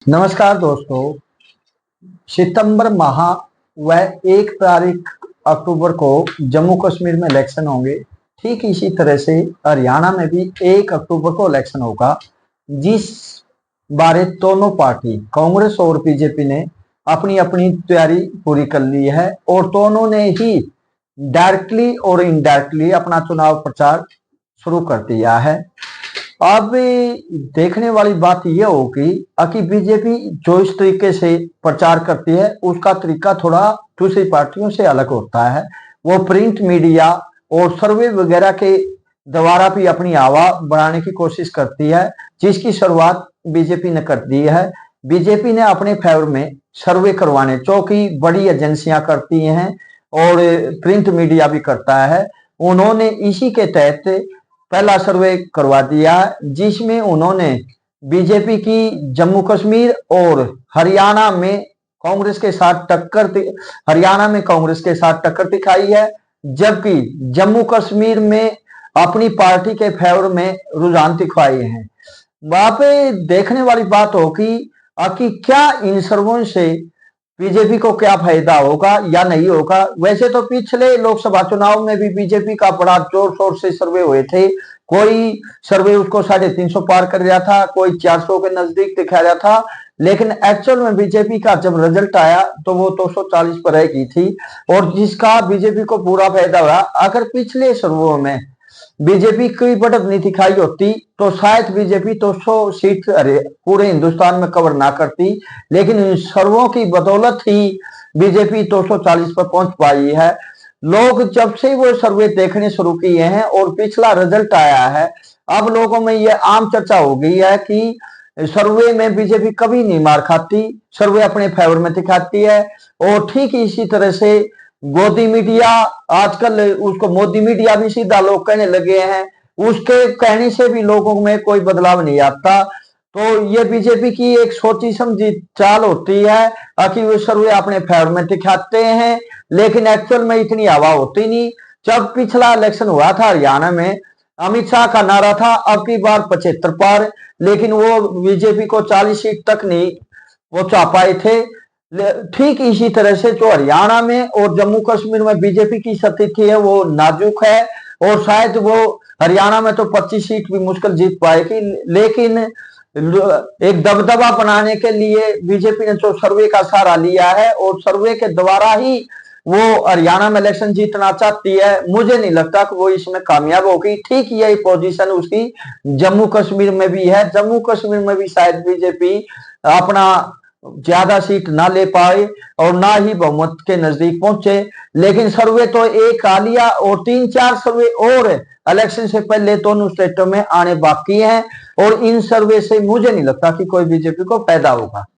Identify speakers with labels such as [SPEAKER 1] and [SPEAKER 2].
[SPEAKER 1] नमस्कार दोस्तों। सितंबर माह व 1 तारीख अक्टूबर को जम्मू कश्मीर में इलेक्शन होंगे। ठीक इसी तरह से हरियाणा में भी 1 अक्टूबर को इलेक्शन होगा, जिस बारे दोनों पार्टी कांग्रेस और बीजेपी ने अपनी अपनी तैयारी पूरी कर ली है और दोनों ने ही डायरेक्टली और इनडायरेक्टली अपना चुनाव प्रचार शुरू कर दिया है। अब देखने वाली बात यह होगी कि बीजेपी जो इस तरीके से प्रचार करती है उसका तरीका थोड़ा दूसरी पार्टियों से अलग होता है। वो प्रिंट मीडिया और सर्वे वगैरह के द्वारा भी अपनी हवा बढ़ाने की कोशिश करती है, जिसकी शुरुआत बीजेपी ने कर दी है। बीजेपी ने अपने फेवर में सर्वे करवाने, जो कि बड़ी एजेंसियां करती हैं और प्रिंट मीडिया भी करता है, उन्होंने इसी के तहत पहला सर्वे करवा दिया, जिसमें उन्होंने बीजेपी की जम्मू कश्मीर और हरियाणा में कांग्रेस के साथ टक्कर दिखाई है, जबकि जम्मू कश्मीर में अपनी पार्टी के फेवर में रुझान दिखाए हैं। वहां पे देखने वाली बात होगी कि क्या इन सर्वों से बीजेपी को क्या फायदा होगा या नहीं होगा। वैसे तो पिछले लोकसभा चुनाव में भी बीजेपी का बड़ा जोर शोर से सर्वे हुए थे। कोई सर्वे उसको 350 पार कर रहा था, कोई 400 के नजदीक दिखा रहा था, लेकिन एक्चुअल में बीजेपी का जब रिजल्ट आया तो वो 240 पर रह गई थी और जिसका बीजेपी को पूरा फायदा हुआ। अगर पिछले सर्वे में बीजेपी की बढ़त नहीं दिखाई होती तो शायद बीजेपी 200 सीट पूरे हिंदुस्तान में कवर ना करती, लेकिन इन सर्वों की बदौलत ही बीजेपी 240 पर पहुंच पाई है। लोग जब से वो सर्वे देखने शुरू किए हैं और पिछला रिजल्ट आया है, अब लोगों में ये आम चर्चा हो गई है कि सर्वे में बीजेपी कभी नहीं मार खाती, सर्वे अपने फेवर में दिखाती है। और ठीक इसी तरह से मोदी मीडिया, आजकल उसको मोदी मीडिया भी सीधा लोग कहने लगे हैं, उसके कहने से भी लोगों में कोई बदलाव नहीं आता। तो ये बीजेपी की एक सोची समझी चाल होती है कि वो सर्वे अपने फेवर में दिखाते हैं, लेकिन एक्चुअल में इतनी हवा होती नहीं। जब पिछला इलेक्शन हुआ था हरियाणा में, अमित शाह का नारा था अब की बार 75 पार, लेकिन वो बीजेपी को 40 सीट तक नहीं पहुंचा पाए थे। ठीक इसी तरह से जो हरियाणा में और जम्मू कश्मीर में बीजेपी की स्थिति है वो नाजुक है और शायद वो हरियाणा में तो 25 सीट भी मुश्किल जीत पाएगी, लेकिन एक दबदबा बनाने के लिए बीजेपी ने जो सर्वे का सहारा लिया है और सर्वे के द्वारा ही वो हरियाणा में इलेक्शन जीतना चाहती है। मुझे नहीं लगता कि वो इसमें कामयाब होगी। ठीक यही पोजीशन उसकी जम्मू कश्मीर में भी है। जम्मू कश्मीर में भी शायद बीजेपी अपना ज्यादा सीट ना ले पाए और ना ही बहुमत के नजदीक पहुंचे, लेकिन सर्वे तो एक आ लिया और 3-4 सर्वे और इलेक्शन से पहले दोनों स्टेटों में आने बाकी हैं और इन सर्वे से मुझे नहीं लगता कि कोई बीजेपी को फायदा होगा।